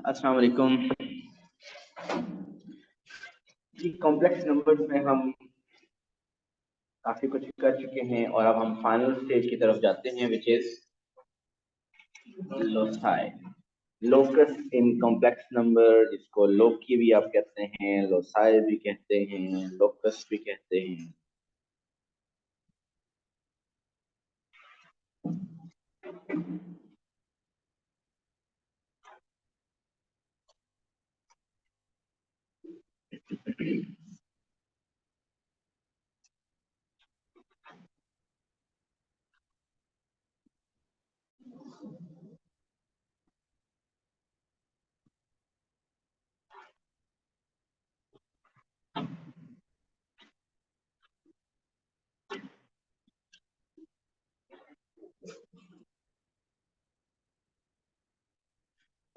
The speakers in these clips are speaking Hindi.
अस्सलाम वालेकुम जी। कॉम्प्लेक्स नंबर्स में हम काफी कुछ कर चुके हैं और अब हम फाइनल स्टेज की तरफ जाते हैं, which is loci, locus in complex number, जिसको लोकी भी आप कहते हैं, लोसाई भी कहते हैं, लोकस भी कहते हैं।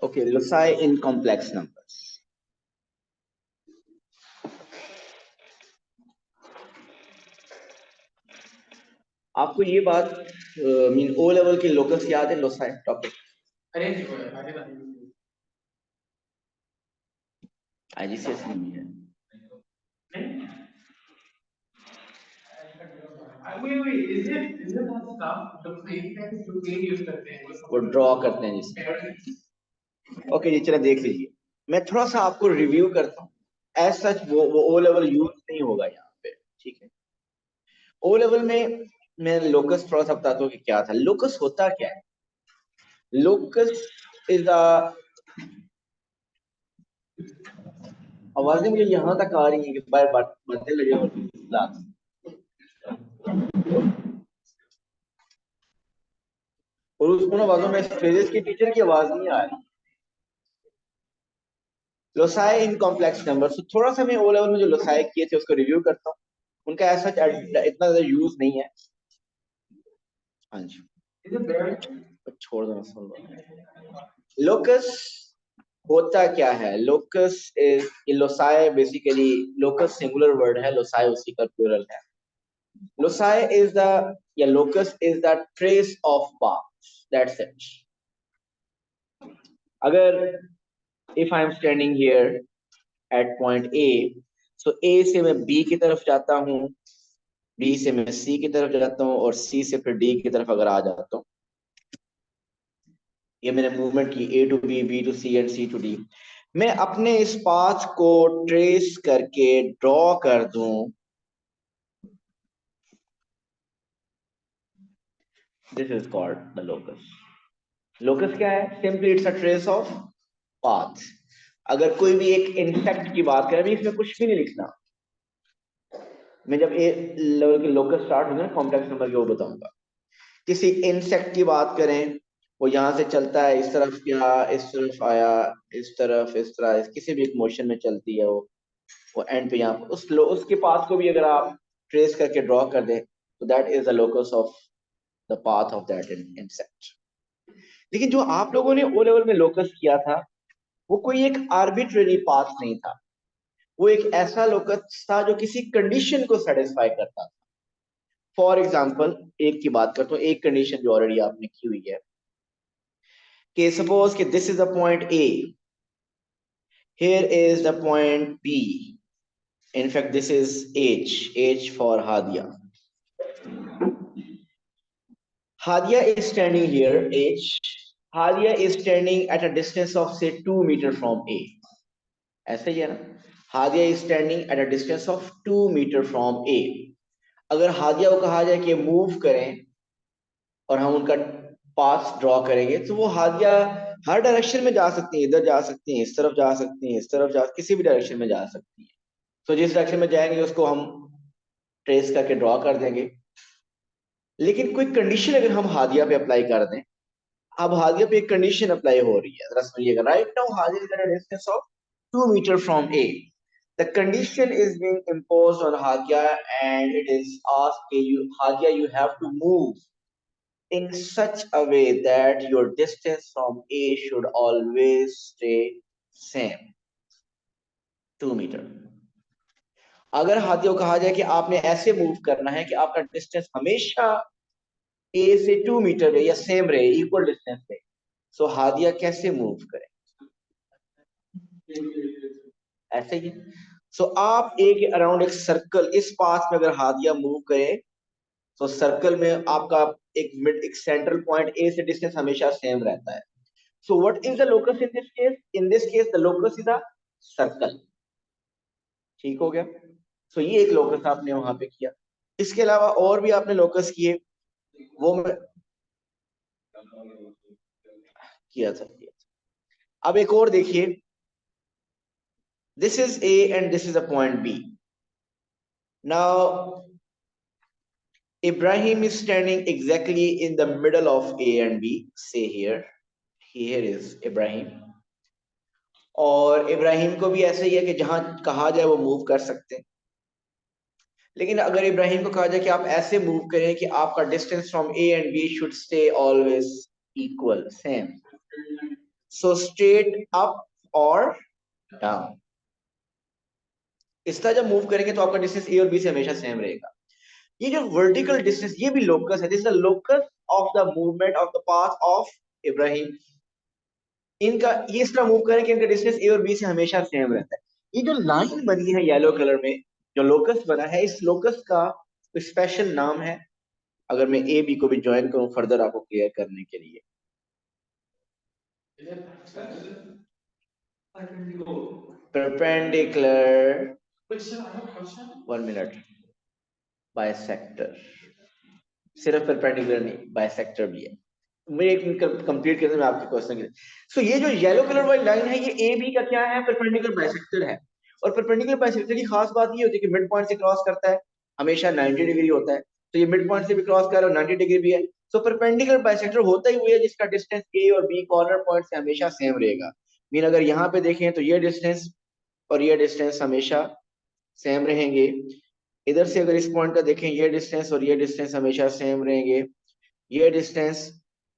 Okay, loci in complex numbers. आपको ये बात मीन ओ लेवल के लोकस याद है? लोसाई टॉपिक आईजीसीएस में भी है। वो ड्रॉ करते हैं जिसमें। ओके जी, चलो देख लीजिए। मैं थोड़ा सा आपको रिव्यू करता हूँ। एज सच वो ओ लेवल यूज नहीं होगा यहाँ पे, ठीक है। ओ लेवल में मैं लोकस थोड़ा सा बताता हूँ कि क्या था। लोकस होता क्या है? लोकस इज द, आवाजें मुझे यहाँ तक आ रही है कि बार बार बढ़ते लगे और उन आवाजों में फिजिक्स की टीचर की आवाज नहीं आ रही। लोसाई इन कॉम्प्लेक्स नंबर, तो थोड़ा सा मैं ओ लेवल में जो लोसाई किए थे उसको रिव्यू करता हूँ। उनका ऐसा इतना ज्यादा यूज नहीं है। हाँ जी, छोड़ दो, सुन लो। लोकस होता क्या है? Locus is, loci basically, locus singular word है, लोसाई उसी का प्लूरल है। लोसाई इज द, या locus is the trace of path, that's it. अगर if I am standing here at point A, so A से मैं बी की तरफ जाता हूँ, बी से मैं सी की तरफ जाता हूँ, और सी से फिर डी की तरफ अगर आ जाता हूँ, ये मैंने मूवमेंट की A to B to C and C to D. मैं अपने इस पाथ को ट्रेस करके ड्रॉ कर दूं, this is called the locus. Locus क्या है? Simply it's a trace of path. अगर कोई भी एक इंसेक्ट की बात करें, अभी इसमें कुछ भी नहीं लिखना, मैं जब ए लेवल के लोकस स्टार्ट होंगे ना कॉम्प्लेक्स नंबर के, वो बताऊंगा। किसी इंसेक्ट की बात करें, वो यहाँ से चलता है, इस तरफ गया, इस तरफ आया, इस तरफ, इस तरह, किसी भी एक मोशन में चलती है वो एंड पे यहाँ उसके पाथ को भी अगर आप ट्रेस करके ड्रॉ कर दें, तो that is the locus of the path of that insect. लेकिन जो आप लोगों ने ओ लेवल में लोकस किया था, वो कोई एक आर्बिट्रेरी पाथ नहीं था। वो एक ऐसा लोकस था जो किसी कंडीशन को सेटिस्फाई करता था। फॉर एग्जाम्पल, एक की बात करता हूँ, एक कंडीशन जो ऑलरेडी आपने की हुई है कि सपोज कि this is the point A, here is the point B, in fact this is H for Hadia. Hadia is standing here, H. Hadia is standing at a distance of say 2 meter from A. ऐसे ही है ना? Hadia is standing at a distance of 2 meter from A. अगर हादिया को कहा जाए कि मूव करें और हम उनका पाथ ड्रॉ करेंगे, तो वो हादिया हर डायरेक्शन में जा सकती है, इधर जा सकती है, इस तरफ जा सकती है, इस तरफ जा, किसी भी डायरेक्शन में जा सकती है। तो जिस डायरेक्शन में जाएंगे उसको हम ट्रेस करके ड्रॉ कर देंगे। लेकिन कोई कंडीशन अगर हम हादिया पे अप्लाई कर दें, अब हादिया पे एक कंडीशन अप्लाई हो रही है, जरा समझिएगा। Right now Hadiya is at a distance of 2 metre from A. The condition is being imposed on Hadia, and it is asked you, Hadia, you have to move in such a way that your distance from A should always stay same, 2 meter. अगर हादिया को कहा जाए कि आपने ऐसे मूव करना है कि आपका डिस्टेंस हमेशा ए से 2 मीटर रहे या सेम रहे, इक्वल डिस्टेंस रहे, सो हादिया कैसे मूव करे? ऐसे ही। सो आप ए के अराउंड एक सर्कल इस पाथ में अगर हादिया मूव करें तो सर्कल में आपका एक सेंट्रल पॉइंट ए से डिस्टेंस हमेशा सेम रहता है। So what is the locus in this case? In this case the locus is a circle. ठीक हो गया। सो ये एक लोकस आपने वहां पे किया। इसके अलावा और भी आपने लोकस किए, वो मैं किया था। अब एक और देखिए, this is A and this is a point B. Now Ibrahim is standing exactly in the middle of A and B. Say here is Ibrahim. और इब्राहिम को भी ऐसे ही है कि जहां कहा जाए वो मूव कर सकते हैं। लेकिन अगर इब्राहिम को कहा जाए कि आप ऐसे मूव करें कि आपका distance from A and B should stay always equal, same, so straight up और डाउन, इस तरह जब मूव करेंगे तो आपका डिस्टेंस ए और बी से हमेशा सेम रहेगा। ये जो वर्टिकल डिस्टेंस, ये भी लोकस है। This is the locus of the movement of the path of Ibrahim. इनका ये इस तरह मूव करें कि इनका डिस्टेंस ए और बी से हमेशा सेम रहता है। ये जो लाइन बनी है येलो कलर में, जो लोकस बना है, इस लोकस का कोई स्पेशल नाम है? अगर मैं ए बी को भी ज्वाइन करूं फर्दर आपको क्लियर करने के लिए। Perpendicular, 1 minute, bisector. सिर्फ परपेंडिकुलर नहीं, बाइसेक्टर भी है। मैं एक मिनट कंप्लीट करने में आपके क्वेश्चन के लिए। सो ये जो येलो कलर वाली लाइन है, ये ए बी का क्या है? परपेंडिकुलर बाइसेक्टर है। और परपेंडिकुलर बाइसेक्टर की खास बात ये होती है कि मिड पॉइंट से क्रॉस करता है, हमेशा 90 डिग्री होता है। तो ये मिड पॉइंट से भी क्रॉस कर रहा है और 90 डिग्री भी है। सो परपेंडिकुलर बाइसेक्टर होता ही हुआ है जिसका डिस्टेंस ए और बी कॉर्नर पॉइंट से हमेशा सेम रहेगा। मीन अगर यहाँ पे देखें तो ये डिस्टेंस और ये डिस्टेंस हमेशा सेम रहेंगे। इधर से अगर इस पॉइंट का देखें, ये डिस्टेंस और ये डिस्टेंस हमेशा सेम रहेंगे, ये डिस्टेंस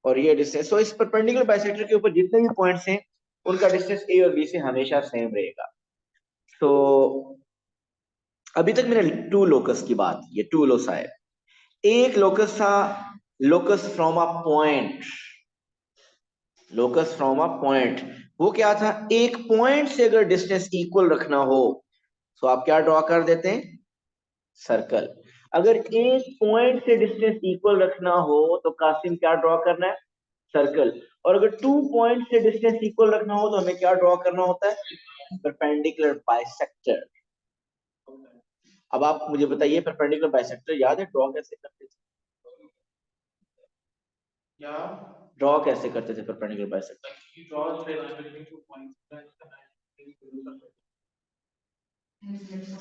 और ये डिस्टेंस। सो इस परपेंडिकुलर बाइसेक्टर के ऊपर जितने भी पॉइंट्स हैं उनका डिस्टेंस ए और बी से हमेशा सेम रहेगा। तो अभी तक मैंने टू लोकस की बात की, ये टू लोसा है। एक लोकस था locus from a point. Locus from a point वो क्या था? एक पॉइंट से अगर डिस्टेंस इक्वल रखना हो तो आप क्या ड्रॉ कर देते हैं? सर्कल। अगर एक पॉइंट से डिस्टेंस इक्वल रखना हो तो कासिम क्या ड्रॉ करना है? सर्कल। और अगर 2 पॉइंट से डिस्टेंस इक्वल रखना हो तो हमें क्या ड्रॉ करना होता है? Perpendicular bisector. अब आप मुझे बताइए, परपेंडिकुलर बाइसेक्टर याद है ड्रॉ कैसे करते थे? ड्रॉ कैसे करते थे परपेंडिकुलर बाइसेक्टर?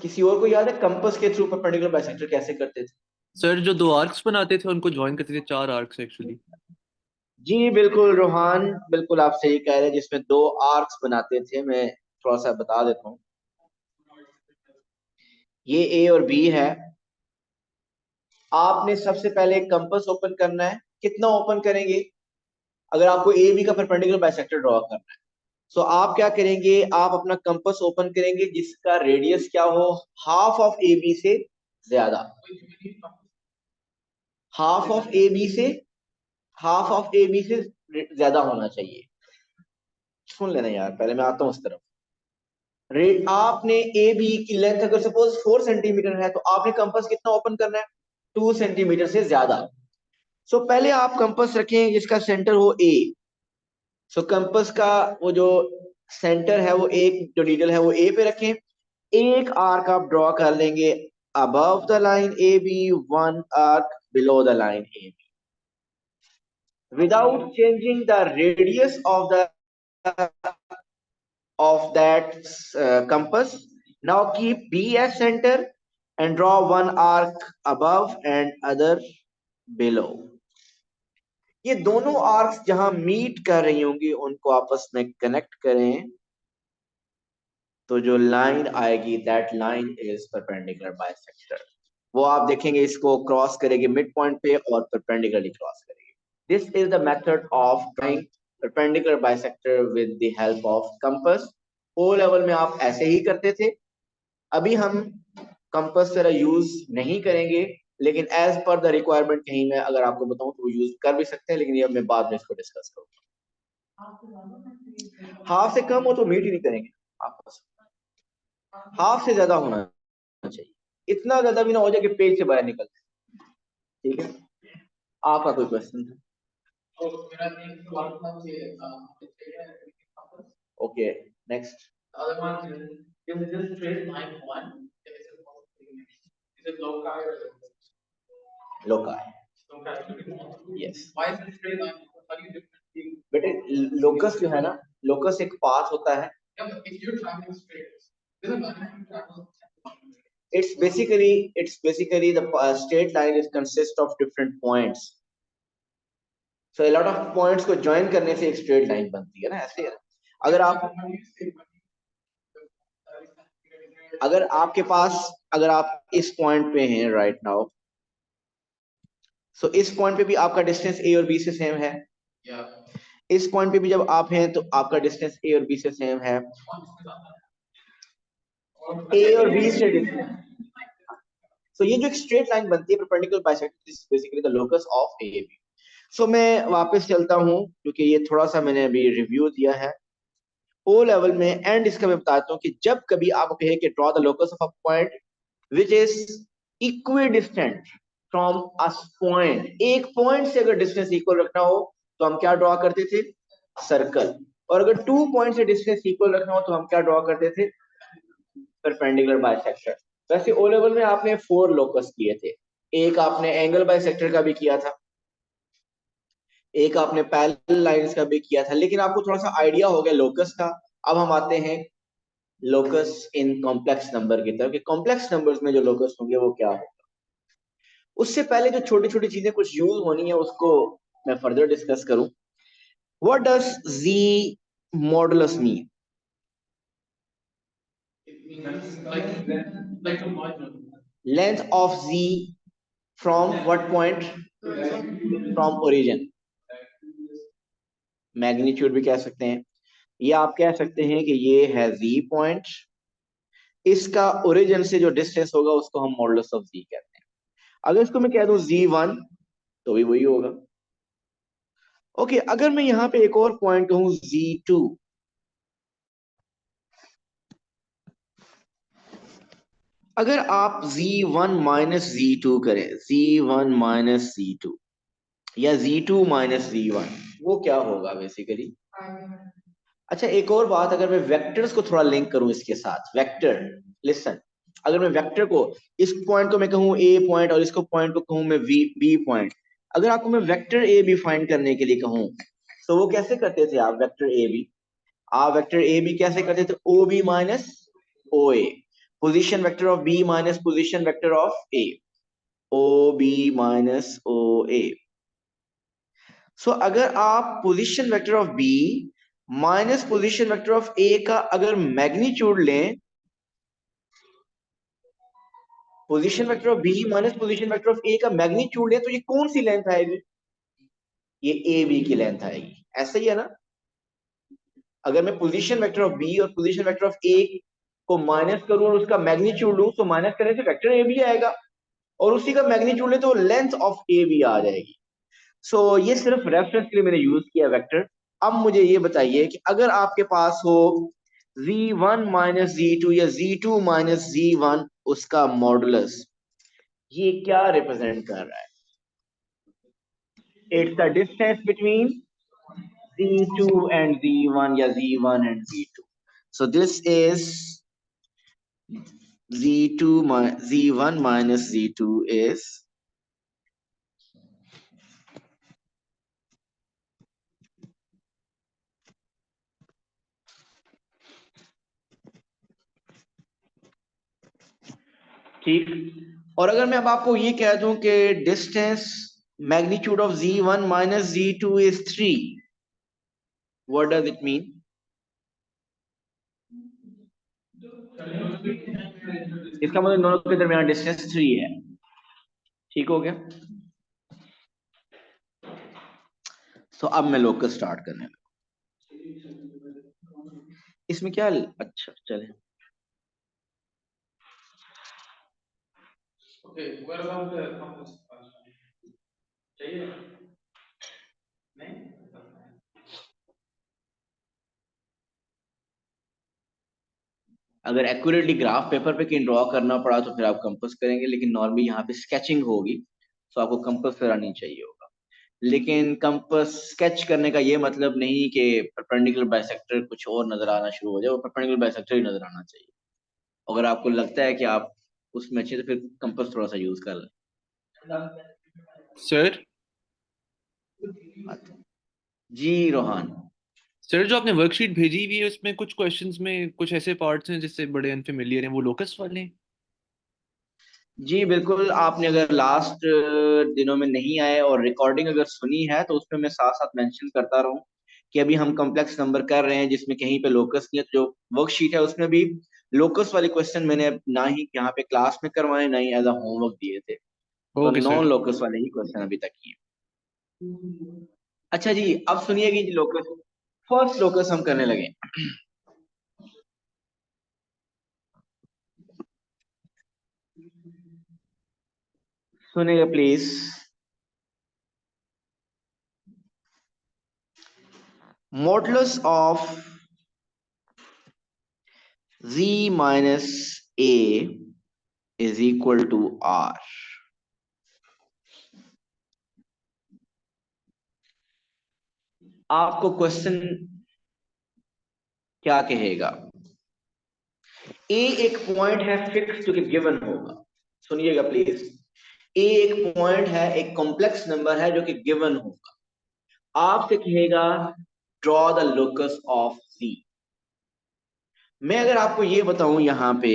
किसी और को याद है कंपास के थ्रू परपेंडिकुलर बाइसेक्टर कैसे करते थे? सर जो दो आर्क्स बनाते थे उनको ज्वाइन करते थे, 4 आर्क्स एक्चुअली। जी बिल्कुल रोहान, बिल्कुल आप सही कह रहे हैं, जिसमें 2 आर्क्स बनाते थे। मैं थोड़ा सा बता देता हूँ। ये ए और बी है। आपने सबसे पहले कंपास ओपन करना है। कितना ओपन करेंगे? अगर आपको ए बी का परपेंडिकुलर बाइसेक्टर ड्रॉ करना है तो आप क्या करेंगे? आप अपना कंपास ओपन करेंगे जिसका रेडियस क्या हो? हाफ ऑफ ए बी से ज्यादा। हाफ ऑफ ए बी से हाफ ऑफ ए बी से ज्यादा होना चाहिए। सुन लेना यार, पहले मैं आता हूं उस तरफ। आपने ए बी की लेंथ अगर सपोज 4 सेंटीमीटर है तो आपने कंपास कितना ओपन करना है? 2 सेंटीमीटर से ज्यादा। सो पहले आप कंपास रखें जिसका सेंटर हो ए। सो कंपास का वो जो सेंटर है, वो एक जो नीडल है वो ए पे रखें। एक आर्क आप ड्रॉ कर लेंगे above the line A B, 1 arc below the line A B, without changing the radius of that compass. Now keep B as center and draw one arc above and other below. ये दोनों आर्क्स जहां मीट कर रही होंगी उनको आपस में कनेक्ट करें तो जो लाइन आएगी that line is perpendicular bisector. वो आप देखेंगे इसको क्रॉस करेगी मिड पॉइंट पे और परपेंडिकुलरली क्रॉस करेगी। This is the method of drawing perpendicular bisector with the help of compass. O level में आप ऐसे ही करते थे। अभी हम कंपास जरा यूज नहीं करेंगे, लेकिन एज पर द रिक्वायरमेंट कहीं मैं अगर आपको बताऊं तो यूज कर भी सकते हैं, लेकिन ये मैं बाद में इसको डिस्कस करूंगा। हाफ से कम हो तो मीट ही नहीं करेंगे आपस। हाफ से ज्यादा होना चाहिए, इतना ज्यादा भी ना हो जाए कि पेज से बाहर निकल जाए। ठीक है, आपका कोई क्वेश्चन था? Okay, next. Loci, yes. बेटे लोकस जो है ना, लोकस एक पाथ होता है। It's basically the straight line is consist of different points. So a lot of points को join करने से एक straight line बनती है ना, ऐसे है। अगर आप इस पॉइंट पे हैं राइट नाउ, सो इस पॉइंट पे भी आपका डिस्टेंस ए और बी से सेम है। इस पॉइंट पे भी जब आप हैं तो आपका डिस्टेंस ए और बी से सेम है। ए और बी से डिस्टेंस, सो ये जो एक स्ट्रेट लाइन बनती है perpendicular bisector, this is basically the locus of A B. So मैं वापस चलता हूं क्योंकि ये थोड़ा सा मैंने अभी रिव्यू दिया है ओ लेवल में, एंड इसका मैं बताता हूँ कि जब कभी आप कहे कि draw the locus of a point which is equidistant from a point, एक पॉइंट से अगर डिस्टेंस इक्वल रखना हो तो हम क्या ड्रॉ करते थे? सर्कल। और अगर 2 पॉइंट से डिस्टेंस इक्वल रखना हो तो हम क्या ड्रॉ करते थे? Perpendicular bisector. वैसे ओ लेवल में आपने 4 लोकस किए थे, एक आपने एंगल बाइसेक्टर का भी किया था, एक आपने पैरेलल लाइंस का भी किया था, लेकिन आपको थोड़ा सा आइडिया हो गया लोकस का। अब हम आते हैं लोकस इन कॉम्प्लेक्स नंबर की तरफ, कि कॉम्प्लेक्स नंबर्स में जो लोकस होंगे वो क्या होगा। उससे पहले जो छोटी छोटी चीजें कुछ यूज होनी है उसको मैं फर्दर डिस्कस करूं। What does z modulus mean? Length of z from what point? From origin. Magnitude भी कह सकते हैं, या आप कह सकते हैं कि ये है z पॉइंट, इसका ओरिजिन से जो डिस्टेंस होगा उसको हम मॉडुलस ऑफ z कहते हैं। अगर इसको मैं कह दूं z1 तो भी वही होगा। ओके, अगर मैं यहां पे एक और पॉइंट कहूं z2, अगर आप z1 माइनस z2 करें, z1 माइनस z2 या z2 माइनस z1, वो क्या होगा बेसिकली? अच्छा, एक और बात, अगर मैं वेक्टर्स को थोड़ा लिंक करूं इसके साथ, वेक्टर, लिसन, अगर मैं वेक्टर को, इस पॉइंट को मैं कहूं ए पॉइंट और इसको पॉइंट को कहूं मैं बी पॉइंट, अगर आपको मैं वेक्टर ए बी फाइंड करने के लिए कहूं तो वो कैसे करते थे आप? वेक्टर ए बी, आप वेक्टर ए बी कैसे करते थे? O B minus O A, position vector of B minus position vector of A, O B minus O A. So अगर आप position vector of B minus position vector of A का अगर मैग्नीट्यूड लें, position vector of B minus position vector of A का मैग्नीट्यूड लें, तो ये कौन सी लेंथ आएगी? ये ए बी की लेंथ आएगी। ऐसा ही है ना? अगर मैं पोजीशन वेक्टर ऑफ बी और पोजीशन वेक्टर ऑफ ए को माइनस करूं और उसका मैग्नीट्यूड लूं, तो माइनस करने से वेक्टर ए बी आएगा, और उसी का मैग्नीट्यूड ले तो लेंथ ऑफ ए बी आ जाएगी। सो ये सिर्फ रेफरेंस के लिए मैंने यूज किया वेक्टर। अब मुझे ये बताइए कि अगर आपके पास हो z1 माइनस z2 या z2 माइनस z1, उसका मॉडुलस, ये क्या रिप्रेजेंट कर रहा है? It's the distance between z2 and z1 या z1 and z2। So this is z1 minus z2 is ठीक। और अगर मैं अब आपको ये कह दूं कि distance magnitude of z1 minus z2 is 3, what does it mean? इसका मतलब दोनों के दरमियान डिस्टेंस 3 है। ठीक हो गया? तो अब मैं लोकस स्टार्ट करने लगा। इसमें क्या, अच्छा चले। अगर एक्यूरेटली ग्राफ पेपर पे कहीं ड्रॉ करना पड़ा तो फिर आप कंपास करेंगे, लेकिन नॉर्मली यहाँ पे स्केचिंग होगी तो आपको कंपास कराना नहीं चाहिए होगा। लेकिन कंपास स्केच करने का ये मतलब नहीं कि परपेंडिकुलर बाइसेक्टर कुछ और नजर आना शुरू हो जाए, वो परपेंडिकुलर बाइसेक्टर ही नजर आना चाहिए। अगर आपको लगता है कि आप उसमें अच्छे, तो फिर कंपास थोड़ा सा यूज कर लें। सर जी रोहान। सर जो आपने वर्कशीट भेजी हुई है उसमें कुछ क्वेश्चंस में कुछ ऐसे पार्ट्स हैं जिससे बड़े अनफेमिलियर हैं, वो लोकस वाले हैं। जी बिल्कुल, आपने अगर लास्ट दिनों में नहीं आए और रिकॉर्डिंग अगर सुनी है तो उसमें मैं साथ साथ मेंशन करता रहूं कि अभी हम कॉम्प्लेक्स नंबर कर रहे हैं जिसमें कहीं पे लोकस नहीं है। तो जो वर्कशीट है उसमें भी लोकस वाले क्वेश्चन मैंने ना ही यहाँ पे क्लास में करवाए, ना ही एज अ होमवर्क दिए थे। तो ओके नॉन सर। लोकस वाले ही क्वेश्चन अभी तक किए। अच्छा जी, अब सुनिएगी जी लोकस। फर्स्ट लोकस हम करने लगे। सुनिएगा please. Modulus of z minus a is equal to r। आपको क्वेश्चन क्या कहेगा? ए एक पॉइंट है फिक्स जो कि गिवन होगा। सुनिएगा प्लीज। ए एक पॉइंट है, एक कॉम्प्लेक्स नंबर है जो कि गिवन होगा। आपसे कहेगा ड्रॉ द लोकस ऑफ सी। मैं अगर आपको ये बताऊं यहां पे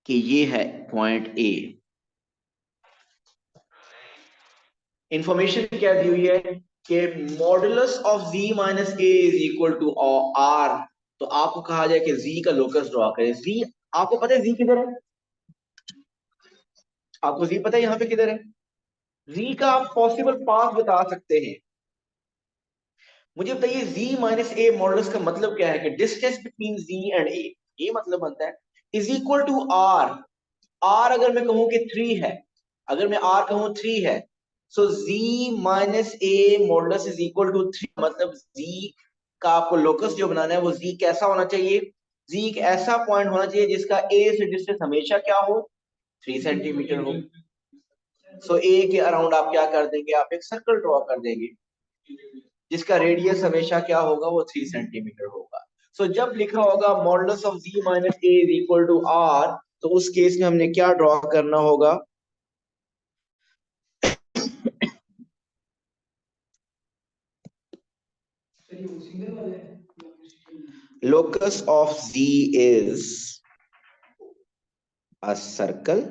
कि ये है पॉइंट ए, इंफॉर्मेशन क्या दी हुई है कि modulus of z minus A is equal to R. तो आपको कहा जाए कि z का लोकस ड्रॉ करें। z, आपको पता है z किधर है? आपको z पता है यहाँ पे किधर है? z का आप पॉसिबल पाथ बता सकते हैं। मुझे बताइए z माइनस ए मॉडुलस का मतलब क्या है कि distance between z and A, ये मतलब बनता है is equal to R. R अगर मैं कहूं कि 3 है, अगर मैं आर कहूं 3 है, so z minus A modulus is equal to 3। मतलब z का आपको लोकस जो बनाना है वो z कैसा होना चाहिए? z एक ऐसा पॉइंट होना चाहिए जिसका a से डिस्टेंस हमेशा क्या हो? 3 सेंटीमीटर हो। सो a के अराउंड आप क्या कर देंगे? आप एक सर्कल ड्रॉ कर देंगे जिसका रेडियस हमेशा क्या होगा? वो 3 सेंटीमीटर होगा। सो जब लिखा होगा modulus of z minus A is equal to r, तो उस केस में हमने क्या ड्रॉ करना होगा? Locus of Z is a circle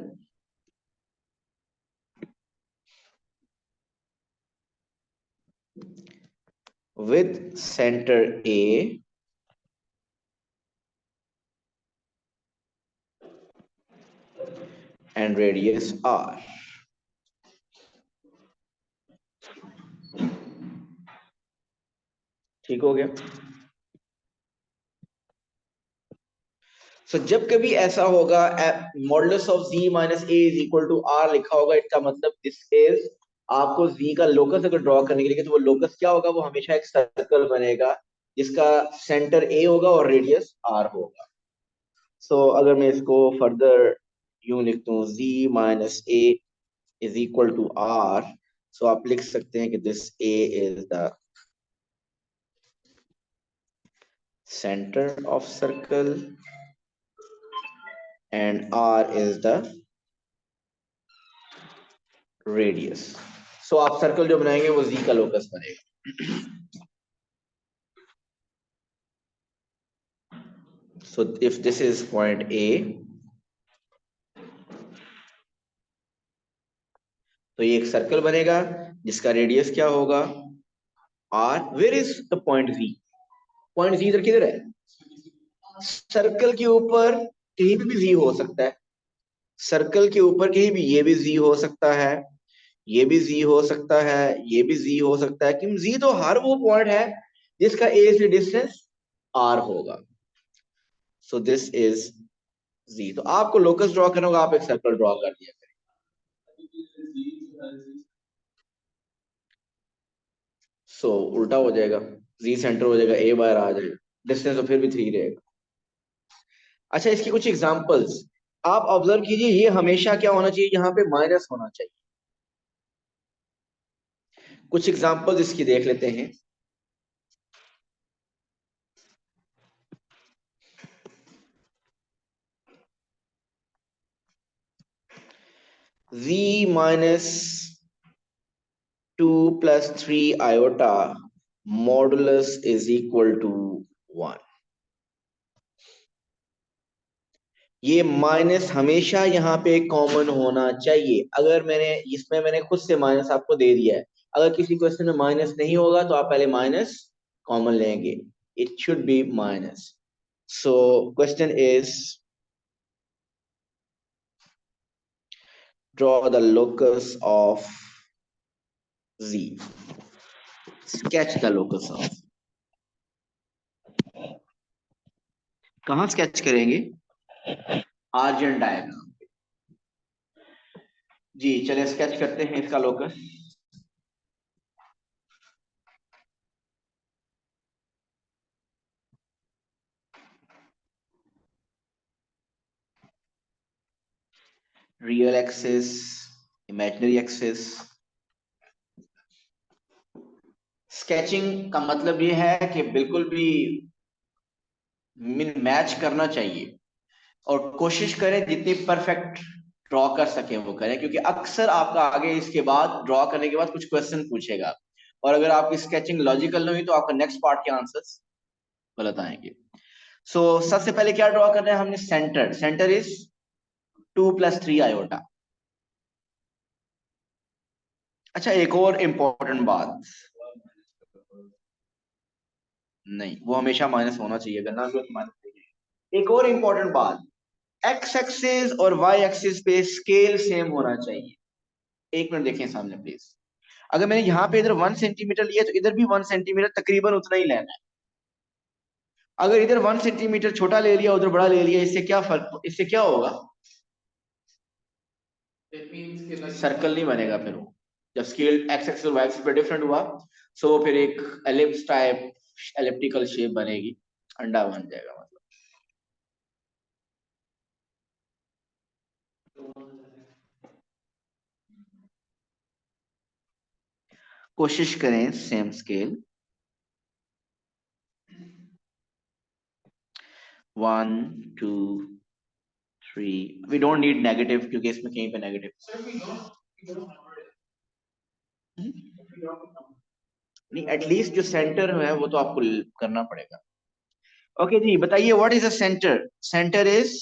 with center A and radius R। ठीक हो गया? सो जब कभी ऐसा होगा modulus of z minus A is equal to r लिखा होगा, इसका मतलब दिस इज आपको z का लोकस अगर ड्रॉ करने के लिए, तो वो लोकस क्या होगा? वो हमेशा एक सर्कल बनेगा जिसका सेंटर a होगा और रेडियस r होगा। सो अगर मैं इसको फर्दर यूं लिख दूं z minus a is equal to r, so आप लिख सकते हैं कि this a is the center of circle and r is the radius। So आप सर्कल जो बनाएंगे वो z का लोकस बनेगा। So if this is point a, तो ये एक सर्कल बनेगा जिसका रेडियस क्या होगा? r। Where is the point z? Point z इधर किधर है? सर्कल के ऊपर कहीं पे भी z हो सकता है। सर्कल के ऊपर कहीं भी ये भी z हो सकता है, ये भी z हो सकता है, ये भी z हो सकता है। क्यों? z तो हर वो पॉइंट है जिसका a से डिस्टेंस r होगा। So this is z। तो आपको लोकस ड्रॉ करना होगा, आप एक सर्कल ड्रॉ कर दिया करें। सो उल्टा हो जाएगा, z सेंटर हो जाएगा, a बाहर आ जाएगा, डिस्टेंस तो फिर भी 3 रहेगा। अच्छा, इसकी कुछ एग्जांपल्स आप ऑब्जर्व कीजिए। ये हमेशा क्या होना चाहिए, यहाँ पे माइनस होना चाहिए। कुछ एग्जांपल्स इसकी देख लेते हैं। v minus 2 plus 3 iota modulus is equal to 1। ये माइनस हमेशा यहाँ पे कॉमन होना चाहिए। अगर मैंने खुद से माइनस आपको दे दिया है, अगर किसी क्वेश्चन में माइनस नहीं होगा तो आप पहले माइनस कॉमन लेंगे। It should be minus. So question is draw the locus of z। Sketch the locus of, कहाँ स्केच करेंगे, आर्जन डायग्राम। जी चलिए स्केच करते हैं इसका locus. Real axis, imaginary axis. Sketching का मतलब ये है कि बिल्कुल भी मैच करना चाहिए और कोशिश करें जितनी परफेक्ट ड्रॉ कर सके वो करें, क्योंकि अक्सर आपका आगे इसके बाद ड्रॉ करने के बाद कुछ क्वेश्चन पूछेगा और अगर आपकी स्केचिंग लॉजिकल नहीं हुई तो आपका नेक्स्ट पार्ट के आंसर्स गलत आएंगे। सो सबसे पहले क्या ड्रॉ करना है हमने, सेंटर। Centre is 2 + 3 iota. अच्छा, एक और इंपॉर्टेंट बात, नहीं वो हमेशा माइनस होना चाहिए, अगर ना हो तो माइनस चाहिए। एक और इंपॉर्टेंट बात, एक्स एक्सिस और वाई एक्सिस पे स्केल सेम होना चाहिए। एक मिनट देखें सामने प्लीज। अगर मैंने यहाँ पे इधर 1 सेंटीमीटर लिया तो इधर भी 1 सेंटीमीटर तकरीबन उतना ही लेना है। अगर इधर 1 सेंटीमीटर छोटा ले लिया उधर बड़ा ले लिया, इससे क्या फर्क, इससे क्या होगा, सर्कल नहीं बनेगा फिर वो। जब स्केल एक्स एक्सिस और वाई एक्सिस पे डिफरेंट हुआ सो फिर एक एलिप्स टाइप एलिप्टिकल शेप बनेगी, अंडा बन जाएगा मतलब। कोशिश करें same scale, 1 2 3। We don't need negative क्योंकि इसमें कहीं पे नेगेटिव नहीं, एटलीस्ट जो सेंटर है वो तो आपको करना पड़ेगा। ओके जी बताइए, what is the centre. Centre is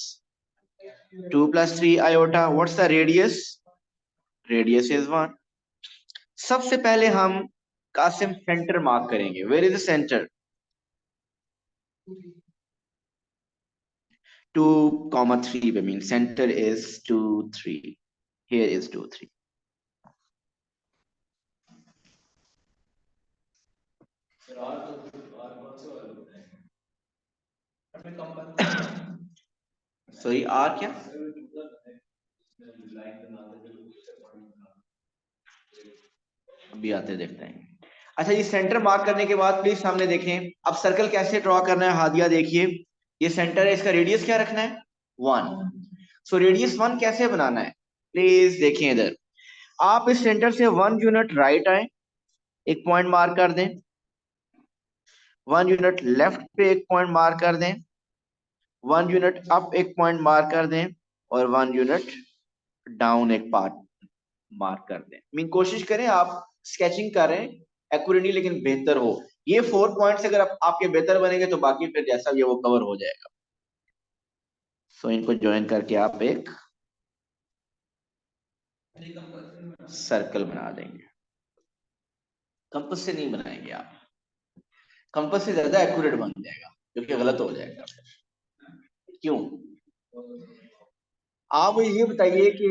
2 + 3 iota। What's the radius, radius is 1। सबसे पहले हम कासिम सेंटर मार्क करेंगे। वेयर इज द सेंटर, 2, 3 पे mean centre is 2 3। Here is 2 3। Sorry R क्या, अभी आते देखते हैं। अच्छा, ये सेंटर मार्क करने के बाद प्लीज सामने देखें। अब सर्कल कैसे ड्रॉ करना है, हादिया देखिए। ये सेंटर है, इसका रेडियस क्या रखना है, 1। सो रेडियस 1 कैसे बनाना है, प्लीज देखिए इधर। आप इस सेंटर से 1 यूनिट राइट आए, एक पॉइंट मार्क कर दें। 1 यूनिट लेफ्ट पे एक पॉइंट मार्क कर दें। 1 यूनिट अप एक पॉइंट मार्क कर दें और 1 यूनिट डाउन एक पार्ट मार्क कर दें। मीन कोशिश करें आप स्केचिंग करें एक्यूरेटली लेकिन बेहतर हो। ये 4 पॉइंट्स अगर आपके बेहतर बनेंगे तो बाकी फिर जैसा भी है वो कवर हो जाएगा। सो इनको ज्वाइन करके आप एक सर्कल बना देंगे। कंपास से नहीं बनाएंगे आप, कंपास से ज्यादा एक्यूरेट बन जाएगा क्योंकि गलत हो जाएगा। क्यों, आप मुझे ये बताइए कि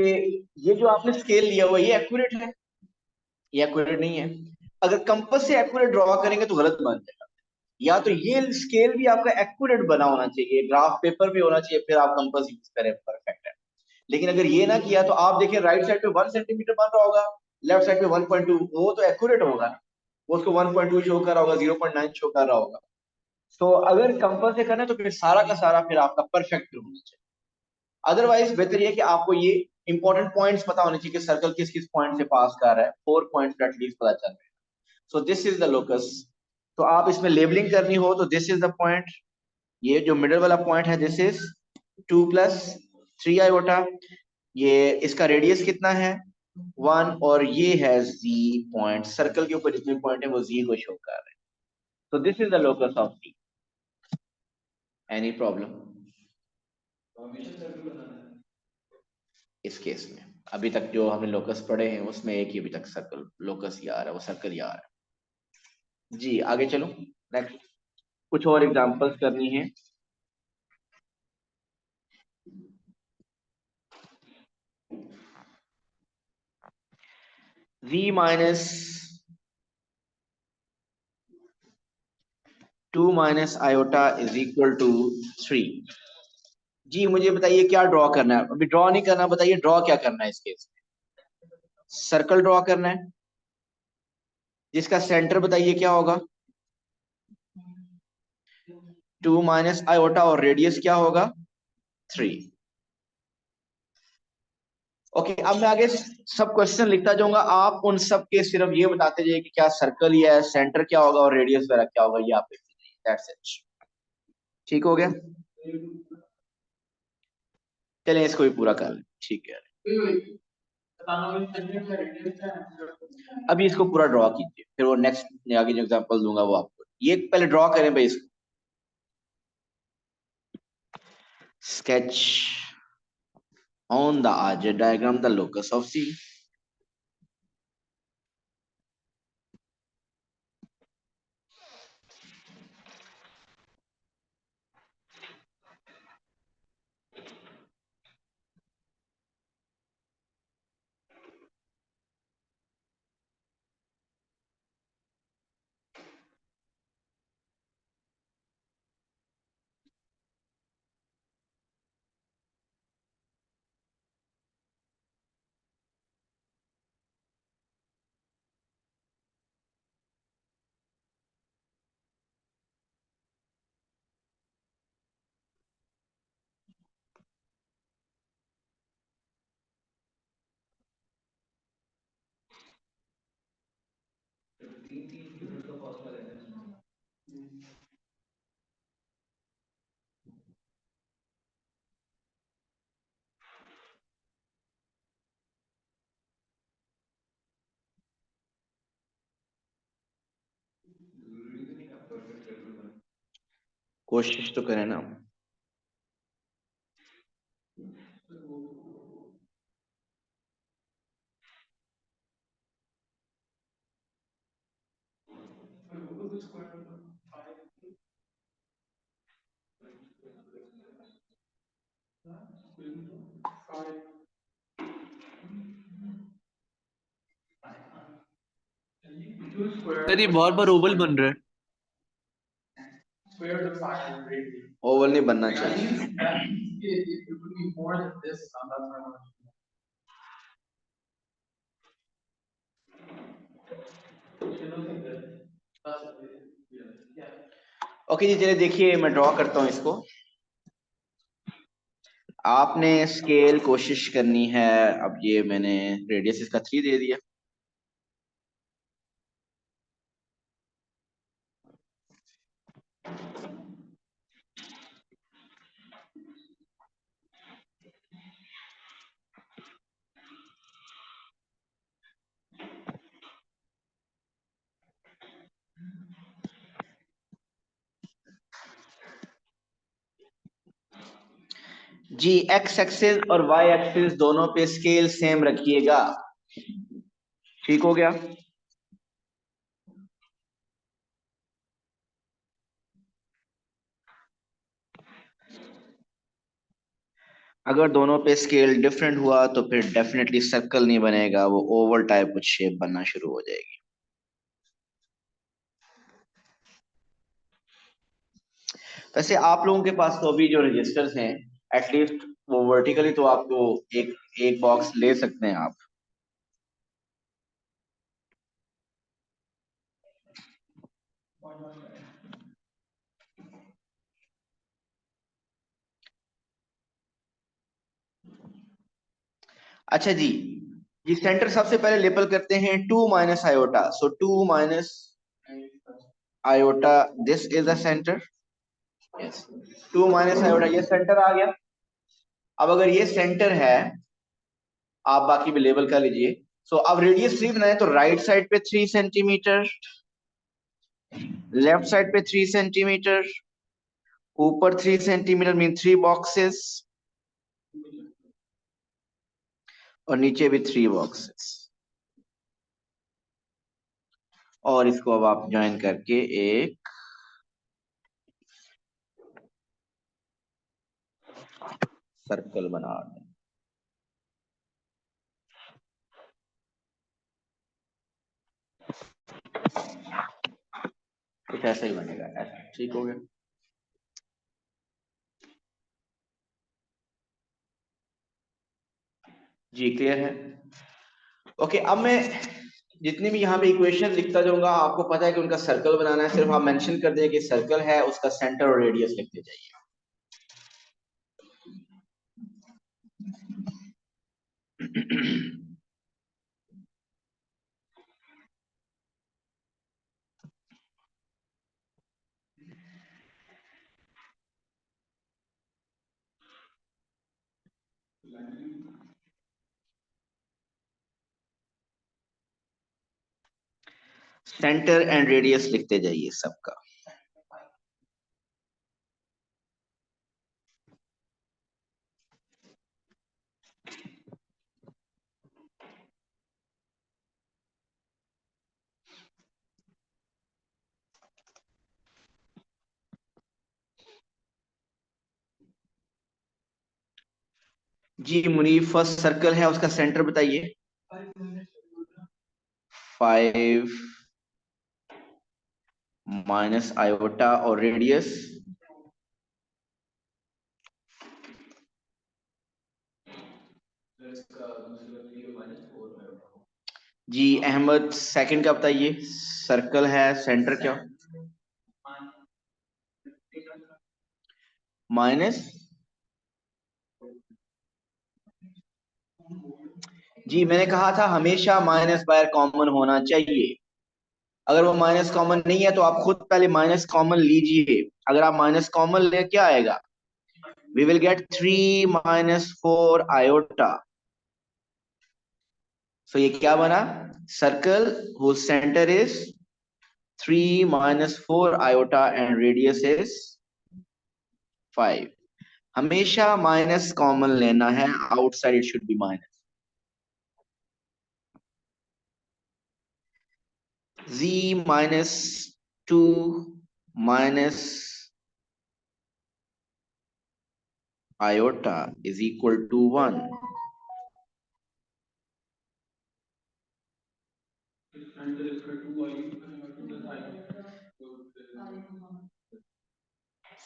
ये जो आपने स्केल लिया हुआ ये एक्यूरेट है, ये एक्यूरेट नहीं है। अगर कंपास से एक्यूरेट ड्रॉ करेंगे तो गलत बन जाएगा। या तो ये स्केल भी आपका एक्यूरेट बना होना चाहिए, ग्राफ पेपर भी होना चाहिए, फिर आप कंपास यूज करें, परफेक्ट है। लेकिन अगर ये ना किया तो आप देखिए राइट साइड पे 1 सेंटीमीटर बन रहा होगा, लेफ्ट साइड पे 1.2, वो तो एक्यूरेट होगा ना, वो उसको 1.2 शो कर रहा होगा, 0.9 शो कर रहा होगा। तो अगर कंपास से करना है तो फिर सारा का सारा फिर आपका परफेक्ट होना चाहिए। अदरवाइज बेहतर ये है कि आपको ये इंपॉर्टेंट पॉइंट्स पता होने चाहिए कि सर्कल किस किस पॉइंट से पास कर रहा है, 4 पॉइंट्स एटलीस्ट पता चल रहा है। So this is the locus. तो आप इसमें लेबलिंग करनी हो तो दिस इज द पॉइंट, ये जो मिडल वाला पॉइंट है दिस इज 2 + 3 आयोटा, ये इसका रेडियस कितना है 1, और ये है जी पॉइंट, सर्कल के ऊपर जितने पॉइंट है वो जी को शो कर रहे हैं। तो this is the locus of D. Any problem इस केस में? अभी तक जो हमने लोकस पढ़े हैं उसमें एक ही अभी तक सर्कल लोकस ही आ रहा है, वो सर्कल ही आ रहा है जी। आगे चलो, नेक्स्ट कुछ और एग्जांपल्स करनी है। v minus 2 minus iota is equal to 3। जी मुझे बताइए क्या ड्रॉ करना है? अभी ड्रॉ नहीं करना, बताइए ड्रॉ क्या करना है इस केस में? सर्कल ड्रॉ करना है जिसका सेंटर बताइए क्या होगा 2 माइनस आयोटा, और रेडियस क्या होगा 3। ओके, अब मैं आगे सब क्वेश्चन लिखता जाऊंगा, आप उन सब के सिर्फ ये बताते जाइए कि क्या सर्कल ही है, सेंटर क्या होगा और रेडियस वगैरह क्या होगा, ये आप लिखते जाइए। That's it. ठीक हो गया? चलिए इसको भी पूरा कर लें, ठीक है। अभी इसको पूरा ड्रॉ कीजिए, फिर वो नेक्स्ट आगे जो एग्जांपल दूंगा वो आपको, ये पहले ड्रॉ करें भाई इसको। Sketch on the algebra diagram the locus of C। कोशिश तो करें ना। सर ये बहुत बार ओवल बन रहा है। ओवल नहीं बनना चाहिए। ओके जी, चलिए देखिए मैं ड्रॉ करता हूं इसको। आपने स्केल कोशिश करनी है, अब ये मैंने रेडियस इसका 3 दे दिया। जी एक्स एक्सिस और वाई एक्सिस दोनों पे स्केल सेम रखिएगा। ठीक हो गया? अगर दोनों पे स्केल डिफरेंट हुआ तो फिर डेफिनेटली सर्कल नहीं बनेगा, वो ओवल टाइप कुछ शेप बनना शुरू हो जाएगी। वैसे आप लोगों के पास तो अभी जो रजिस्टर्स हैं एटलीस्ट वो वर्टिकली तो आपको एक एक बॉक्स ले सकते हैं आप। अच्छा जी, ये सेंटर सबसे पहले लेबल करते हैं 2 minus iota, so 2 minus iota, this is the centre. Yes, 2 minus iota, ये सेंटर आ गया। अब अगर ये सेंटर है, आप बाकी भी लेबल कर लीजिए। सो अब रेडियस 3 बनाए तो राइट साइड पे 3 सेंटीमीटर, लेफ्ट साइड पे 3 सेंटीमीटर, ऊपर 3 सेंटीमीटर मीन 3 बॉक्सेस, और नीचे भी 3 बॉक्सेस। और इसको अब आप ज्वाइन करके एक सर्कल बना दें। कुछ ऐसा ही बनेगा, ऐसा ठीक हो गया। जी क्लियर है। ओके, अब मैं जितनी भी यहाँ पे इक्वेशन लिखता जाऊंगा, आपको पता है कि उनका सर्कल बनाना है, सिर्फ आप मेंशन कर दें कि सर्कल है, उसका सेंटर और रेडियस लिखते जाइए। सेंटर एंड रेडियस लिखते जाइए सबका। जी मुनीफ, फर्स्ट सर्कल है, उसका सेंटर बताइए। 5 माइनस आयोटा, और रेडियस जी अहमद, सेकंड का बताइए। सर्कल है, सेंटर क्या? माइनस, जी मैंने कहा था हमेशा माइनस बाहर कॉमन होना चाहिए। अगर वो माइनस कॉमन नहीं है तो आप खुद पहले माइनस कॉमन लीजिए। अगर आप माइनस कॉमन ले, क्या आएगा? We will get 3 minus 4 iota. So ये क्या बना? Circle whose center is 3 minus 4 iota and radius is 5। हमेशा माइनस कॉमन लेना है, outside it should be minus. z minus 2 minus iota is equal to 1।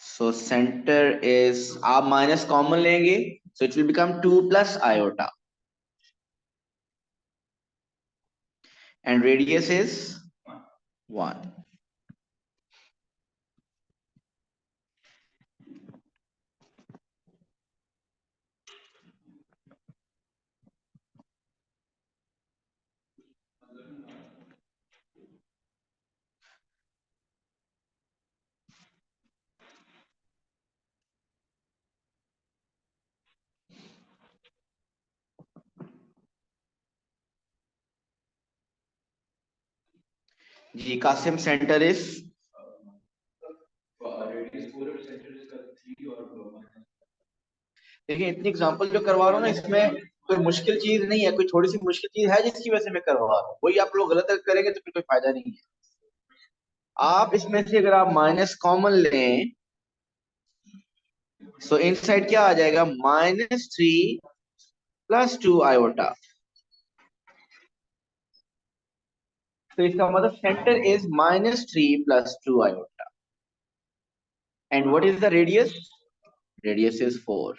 So centre is, आप माइनस कॉमन लेंगे, so it will become 2 plus iota, and radius is 1। जी कासिम, सेंटर इज, देखिए इतनी एग्जांपल जो करवा रहा हूँ ना, इसमें कोई मुश्किल चीज नहीं है, कोई थोड़ी सी मुश्किल चीज है जिसकी वजह से मैं करवा रहा हूँ, वही आप लोग गलत करेंगे तो फिर कोई फायदा नहीं है। आप इसमें से अगर आप माइनस कॉमन लें, सो इनसाइड क्या आ जाएगा? -3 प्लस 2 आयोटा। तो इसका मतलब centre is -3 plus 2 iota, and what is the radius? Radius is 4।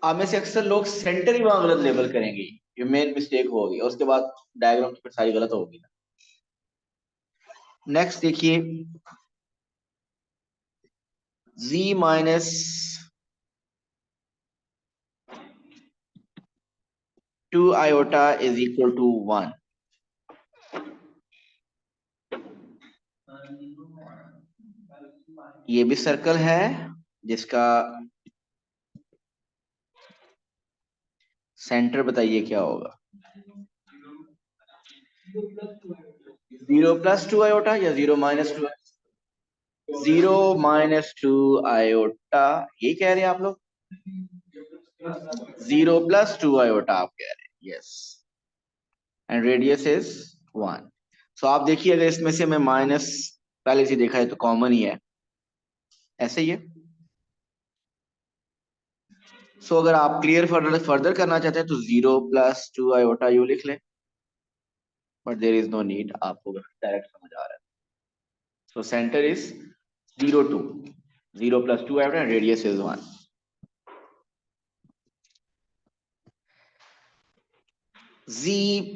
आप में से अक्सर लोग सेंटर ही वहां गलत लेबल करेंगे, ये मेन मिस्टेक होगी, और उसके बाद डायग्राम तो फिर सारी गलत होगी ना। नेक्स्ट देखिए, z minus 2 iota is equal to 1. ये भी सर्कल है जिसका सेंटर बताइए क्या होगा? 0 + 2 iota या 0 - 2? 0 - 2 iota, ये कह रहे हैं आप लोग? 0 + 2 iota आप कह रहे हैं, यस, एंड रेडियस इज 1. सो आप देखिए, अगर इसमें से मैं माइनस पहले से देखा है तो कॉमन ही है, ऐसे ही है. सो अगर आप क्लियर फर्दर करना चाहते हैं तो 0 + 2 iota यू लिख लें, but there is no need, आपको डायरेक्ट समझ आ रहा है. So centre is 0 2, 0 + 2 iota and radius is 1. z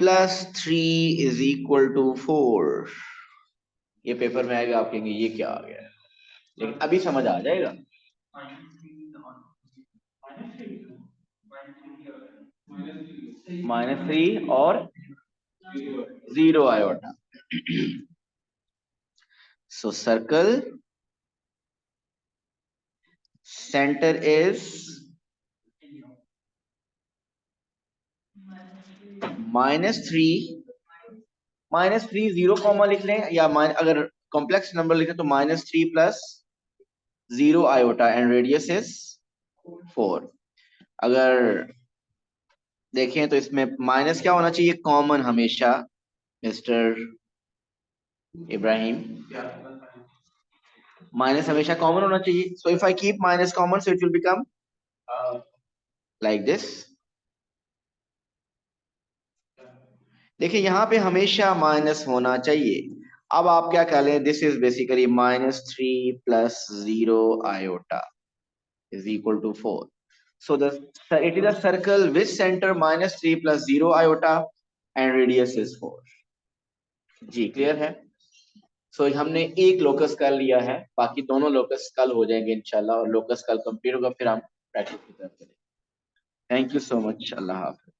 + 3 is equal to 4. ये पेपर में आएगा, आप कहेंगे ये क्या आ गया, लेकिन अभी समझ आ जाएगा. -3 और 0 iota. So circle center is -3. -3 0 comma लिख लें, या अगर कॉम्प्लेक्स नंबर लिखें तो -3 + 0 iota and radius is 4. अगर देखें तो इसमें माइनस क्या होना चाहिए कॉमन हमेशा, मिस्टर इब्राहिम? माइनस हमेशा कॉमन होना चाहिए. So if I keep minus common, so it will become like this. देखिए यहाँ पे हमेशा माइनस होना चाहिए. अब आप क्या कह लें, this is basically -3 + 0 iota is equal to 4. So it is a circle with center -3 + 0 iota and radius is 4. जी क्लियर है? सो हमने एक लोकस कर लिया है, बाकी दोनों लोकस कल हो जाएंगे इंशाल्लाह, और लोकस कल कंप्लीट होगा, फिर हम प्रैक्टिस की तरफ चलेंगे. Thank you so much. Allah Hafiz.